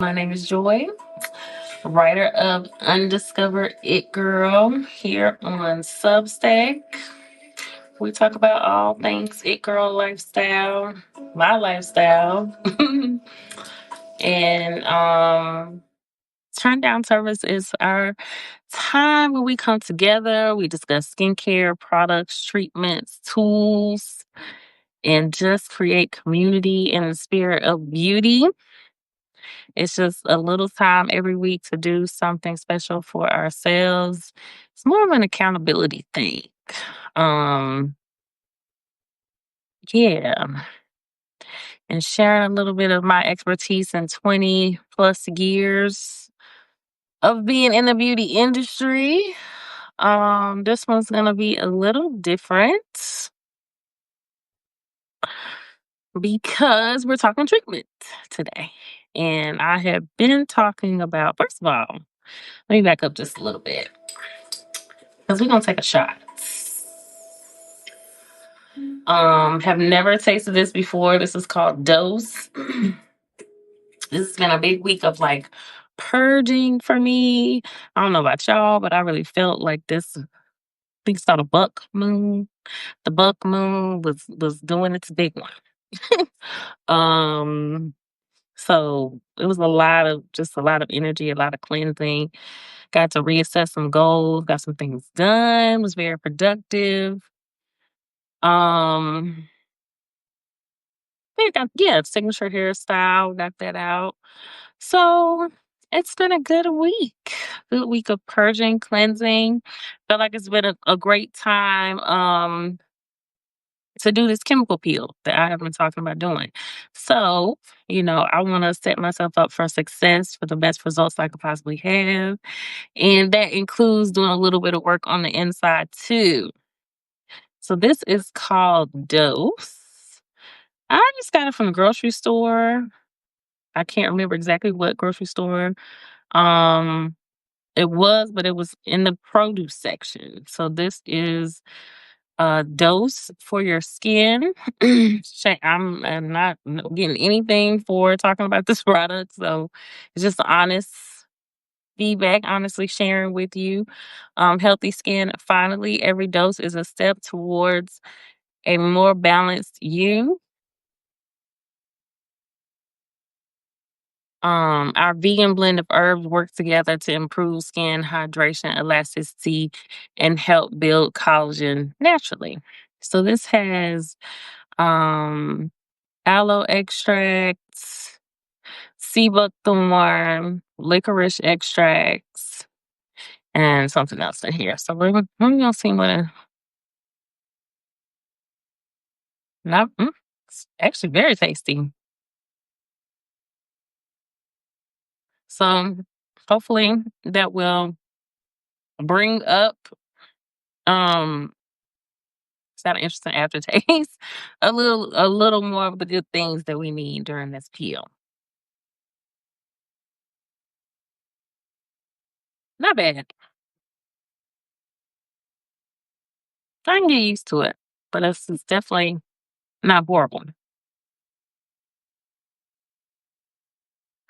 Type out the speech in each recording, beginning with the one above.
My name is Joy, writer of Undiscovered It Girl here on Substack. We talk about all things It Girl lifestyle, my lifestyle, and Turn Down Service is our time when we come together. We discuss skincare, products, treatments, tools, and just create community in the spirit of beauty. It's just a little time every week to do something special for ourselves. It's more of an accountability thing. Um, yeah, and sharing a little bit of my expertise in 20 plus years of being in the beauty industry. This one's gonna be a little different because we're talking treatment today. And I have been talking about, first of all, let me back up just a little bit because we're gonna take a shot. Have never tasted this before. This is called Dose. This has been a big week of like purging for me. I don't know about y'all, but I really felt like this. I think it's called a buck moon. The buck moon was doing its big one. um, so it was a lot of energy, a lot of cleansing. Got to reassess some goals, got some things done, was very productive. Um, signature hairstyle, got that out. So it's been a good week. Good week of purging, cleansing. Feel like it's been a great time to do this chemical peel that I have been talking about doing. So, I want to set myself up for success for the best results I could possibly have. And that includes doing a little bit of work on the inside too. So this is called Dose. I just got it from the grocery store. I can't remember exactly what grocery store um but it was in the produce section. So this is a dose for your skin. I'm not getting anything for talking about this product, so it's just honest feedback, honestly sharing with you. Healthy skin. Finally, every dose is a step towards a more balanced you. Our vegan blend of herbs work together to improve skin hydration, elasticity, and help build collagen naturally. So this has um, aloe extracts, sea buckthorn, licorice extracts, and something else in here. So we're gonna see what not. It's actually very tasty. So hopefully that will bring up um it's got an interesting aftertaste. A little more of the good things that we need during this peel. Not bad. I can get used to it, but it's definitely not horrible.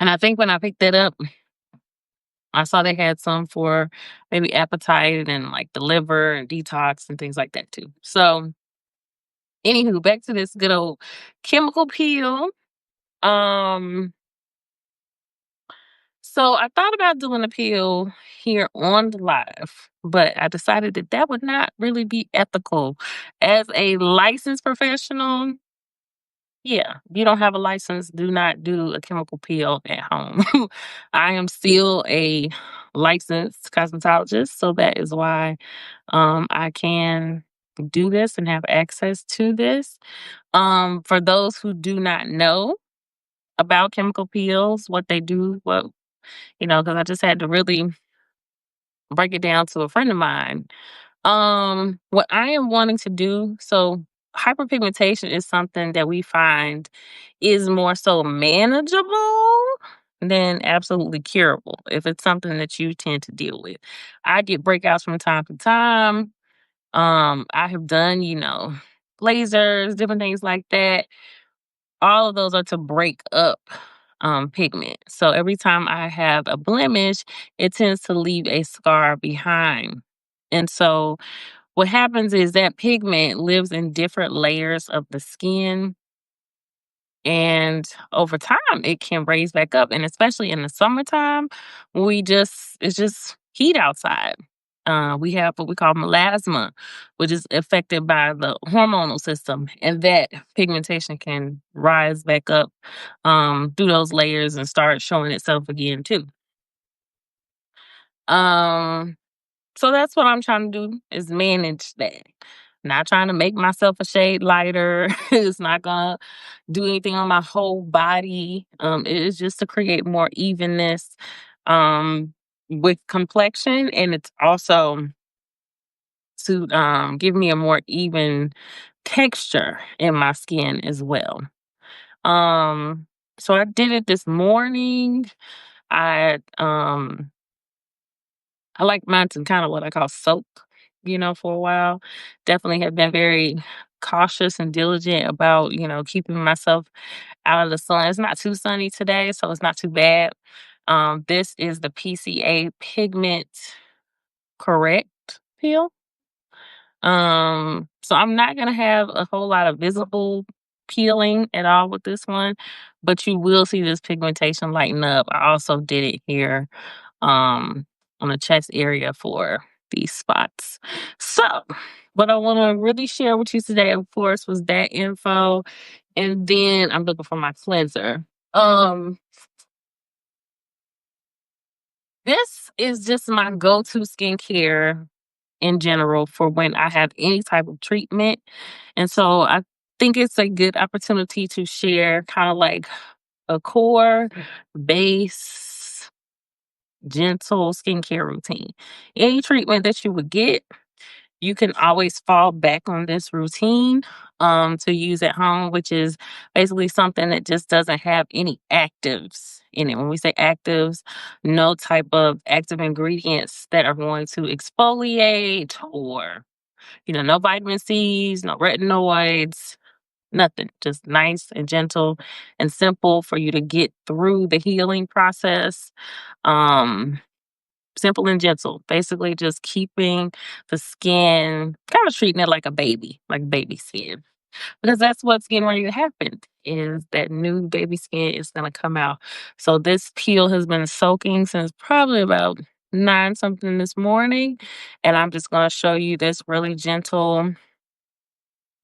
And I think when I picked that up, I saw they had some for maybe appetite and like the liver and detox and things like that too. So, anywho, back to this good old chemical peel. Um, So I thought about doing a peel here on the live, but I decided that that would not really be ethical. As a licensed professional, yeah, if you don't have a license, do not do a chemical peel at home. I am still a licensed cosmetologist, so that is why I can do this and have access to this. For those who do not know about chemical peels, what they do, because I just had to really break it down to a friend of mine. What I am wanting to do, so hyperpigmentation is something that we find is more so manageable than absolutely curable if it's something that you tend to deal with. I get breakouts from time to time. I have done, lasers, different things like that. All of those are to break up pigment. So every time I have a blemish, it tends to leave a scar behind. And so what happens is that pigment lives in different layers of the skin, and over time it can raise back up, and especially in the summertime when it's just heat outside. We have what we call melasma, which is affected by the hormonal system, and that pigmentation can rise back up through those layers and start showing itself again too. um so that's what I'm trying to do, is manage that. Not trying to make myself a shade lighter. It's not gonna do anything on my whole body. It is just to create more evenness um with complexion, and it's also to give me a more even texture in my skin as well. Um so I did it this morning. I like mine to kind of what I call soak, for a while. Definitely have been very cautious and diligent about, keeping myself out of the sun. It's not too sunny today, so it's not too bad. This is the PCA Pigment Correct peel. So I'm not gonna have a whole lot of visible peeling at all with this one, but you will see this pigmentation lighten up. I also did it here um on the chest area for these spots. So what I want to really share with you today, of course, was that info. And then I'm looking for my cleanser. Um, this is just my go-to skincare in general for when I have any type of treatment. And so I think it's a good opportunity to share kind of like a core base gentle skincare routine. Any treatment that you would get, you can always fall back on this routine to use at home, which is basically something that just doesn't have any actives in it. When we say actives, no type of active ingredients that are going to exfoliate, or no vitamin C's, no retinoids, nothing. Just nice and gentle and simple for you to get through the healing process. Um, Simple and gentle. Basically, just keeping the skin, kind of treating it like a baby, like baby skin, because that's what's getting ready to happen. Is that new baby skin is going to come out. So this peel has been soaking since probably about 9 something this morning, and I'm just going to show you this really gentle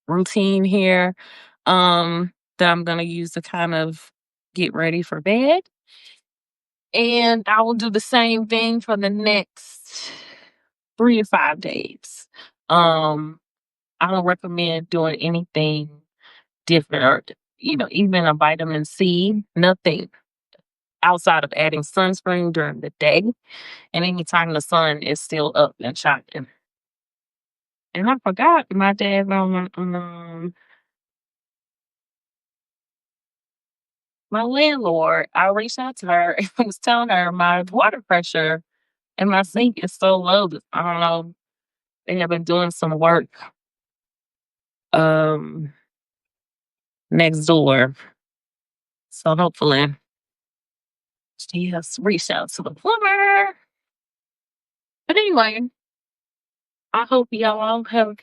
routine here, that I'm going to use to kind of get ready for bed. And I will do the same thing for the next 3 to 5 days. Um, I don't recommend doing anything different, or even a vitamin C, nothing outside of adding sunscreen during the day and anytime the sun is still up and shining. And I forgot my dad my landlord. I reached out to her and was telling her my water pressure and my sink is so low that I don't know. They have been doing some work um next door. So hopefully she has reached out to the plumber. But anyway, I hope y'all have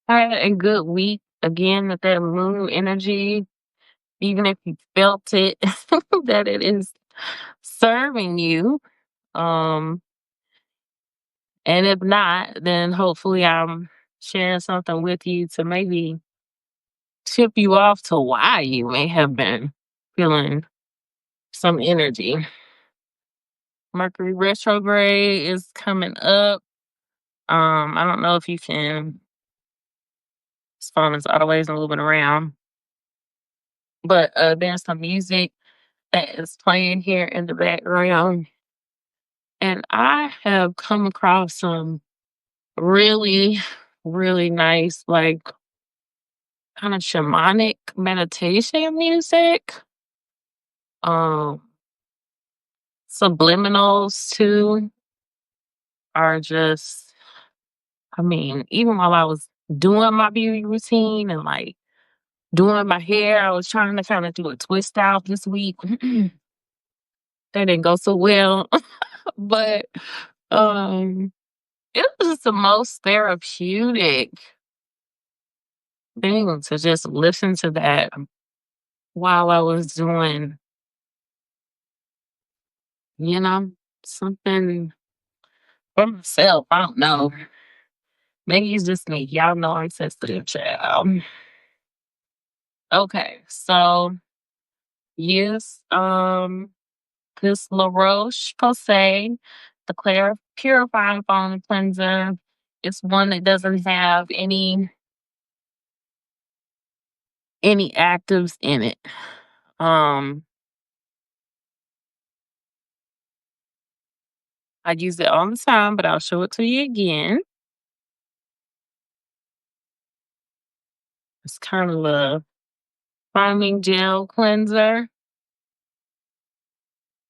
had a good week. Again, with that moon energy, even if you felt it, that it is serving you. Um, and if not, then hopefully I'm sharing something with you to maybe tip you off to why you may have been feeling some energy. Mercury retrograde is coming up. I don't know if you can. This phone is always moving around, but there's some music that is playing here in the background, and I have come across some really, really nice, like kind of shamanic meditation music. Um, Subliminals too are just. I mean, even while I was doing my beauty routine and like Doing my hair, I was trying to kind of do a twist out this week. That didn't go so well, but um, it was just the most therapeutic thing to just listen to that while I was doing, you know, something for myself. I don't know. Maybe it's just me. Y'all know I'm sensitive, child. Okay, so use this La Roche Posay, the Clear Purifying Foam Cleanser. It's one that doesn't have any actives in it. Um, I use it all the time, but I'll show it to you again. It's kind of a foaming gel cleanser.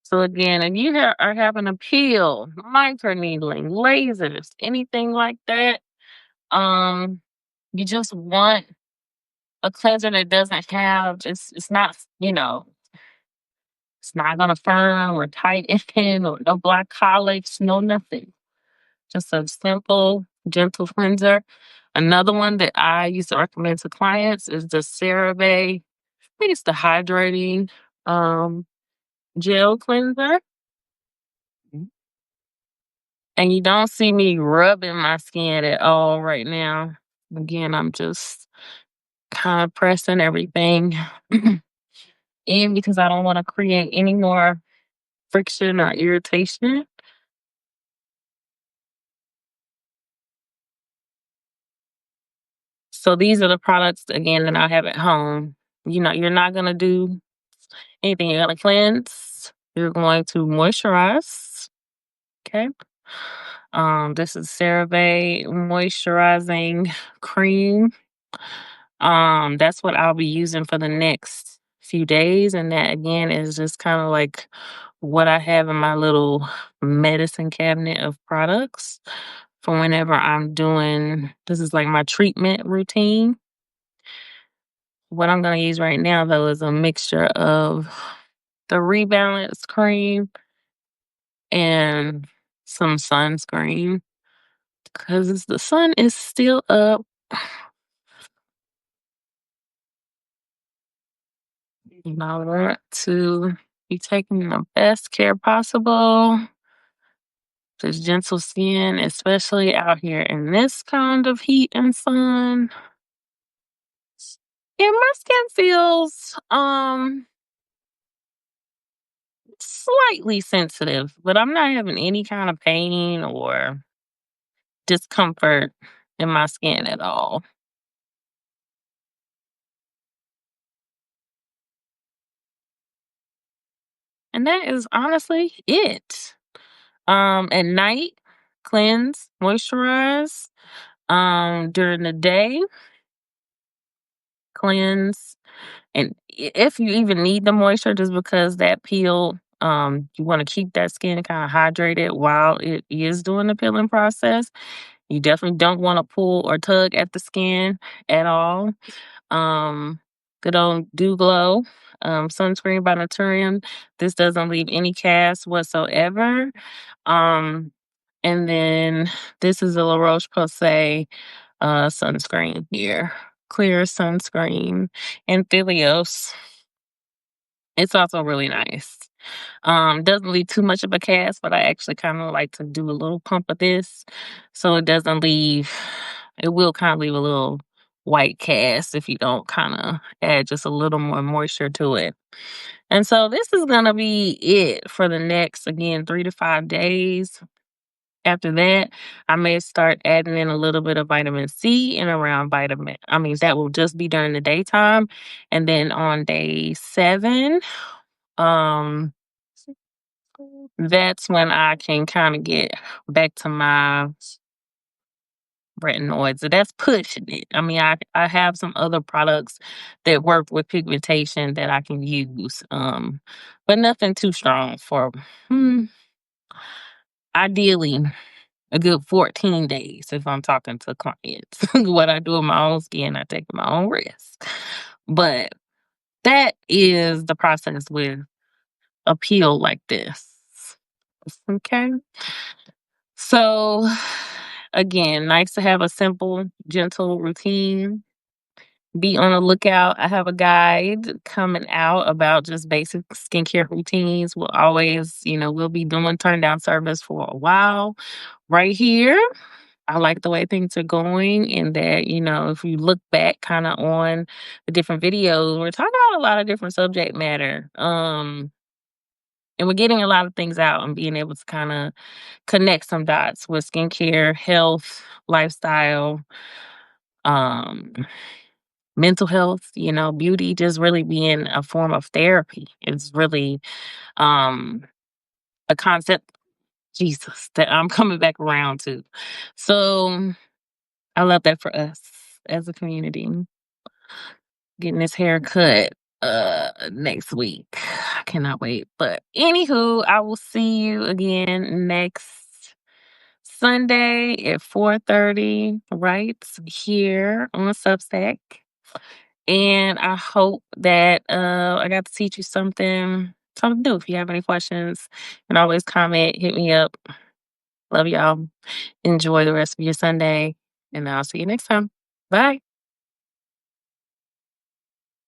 So again, if you are having a peel, microneedling, lasers, anything like that, um, you just want a cleanser that doesn't have it's not, it's not gonna firm or tighten or no black colics, no nothing. Just a simple, gentle cleanser. Another one that I used to recommend to clients is the CeraVe. I think it's the hydrating um, gel cleanser. And you don't see me rubbing my skin at all right now. Again, I'm just kind of pressing everything in because I don't want to create any more friction or irritation. So these are the products again that I have at home. You're not gonna do anything. You're gonna cleanse. You're going to moisturize. Okay. This is CeraVe moisturizing cream. That's what I'll be using for the next few days, and that again is just kind of like what I have in my little medicine cabinet of products for whenever I'm doing. This is like my treatment routine. What I'm going to use right now, though, is a mixture of the Rebalance cream and some sunscreen because the sun is still up. And I want to be taking the best care possible. This gentle skin, especially out here in this kind of heat and sun. Yeah, my skin feels slightly sensitive, but I'm not having any kind of pain or discomfort in my skin at all. And that is honestly it. At night, cleanse, moisturize. During the day, cleanse. And if you even need the moisture, just because that peel, you want to keep that skin kind of hydrated while it is doing the peeling process. You definitely don't want to pull or tug at the skin at all. Um, Good old Do Glow sunscreen by Naturium. This doesn't leave any cast whatsoever. Um, and then this is a La Roche Posay sunscreen here. Clear sunscreen and Thelios. It's also really nice. Doesn't leave too much of a cast, but I actually kind of like to do a little pump of this so it doesn't leave, it will kind of leave a little white cast if you don't kind of add just a little more moisture to it. And so this is going to be it for the next, again, 3 to 5 days. After that, I may start adding in a little bit of vitamin C and around that will just be during the daytime. And then on day 7, um, that's when I can kind of get back to my retinoids. So that's pushing it. I have some other products that work with pigmentation that I can use, but nothing too strong for, ideally, a good 14 days if I'm talking to clients. What I do with my own skin, I take my own risk. But that is the process with a peel like this. Okay. So, again, nice to have a simple, gentle routine. Be on the lookout. I have a guide coming out about just basic skincare routines. We'll always, we'll be doing turn down service for a while right here. I like the way things are going, and that, if you look back kind of on the different videos, we're talking about a lot of different subject matter. And we're getting a lot of things out and being able to kind of connect some dots with skincare, health, lifestyle, um, mental health, beauty just really being a form of therapy. It's really um a concept, Jesus, that I'm coming back around to. So I love that for us as a community. Getting this haircut next week. I cannot wait. But anywho, I will see you again next Sunday at 4:30, right here on Substack. And I hope that I got to teach you something new. If you have any questions, you can always comment, hit me up. Love y'all. Enjoy the rest of your Sunday, and I'll see you next time. Bye.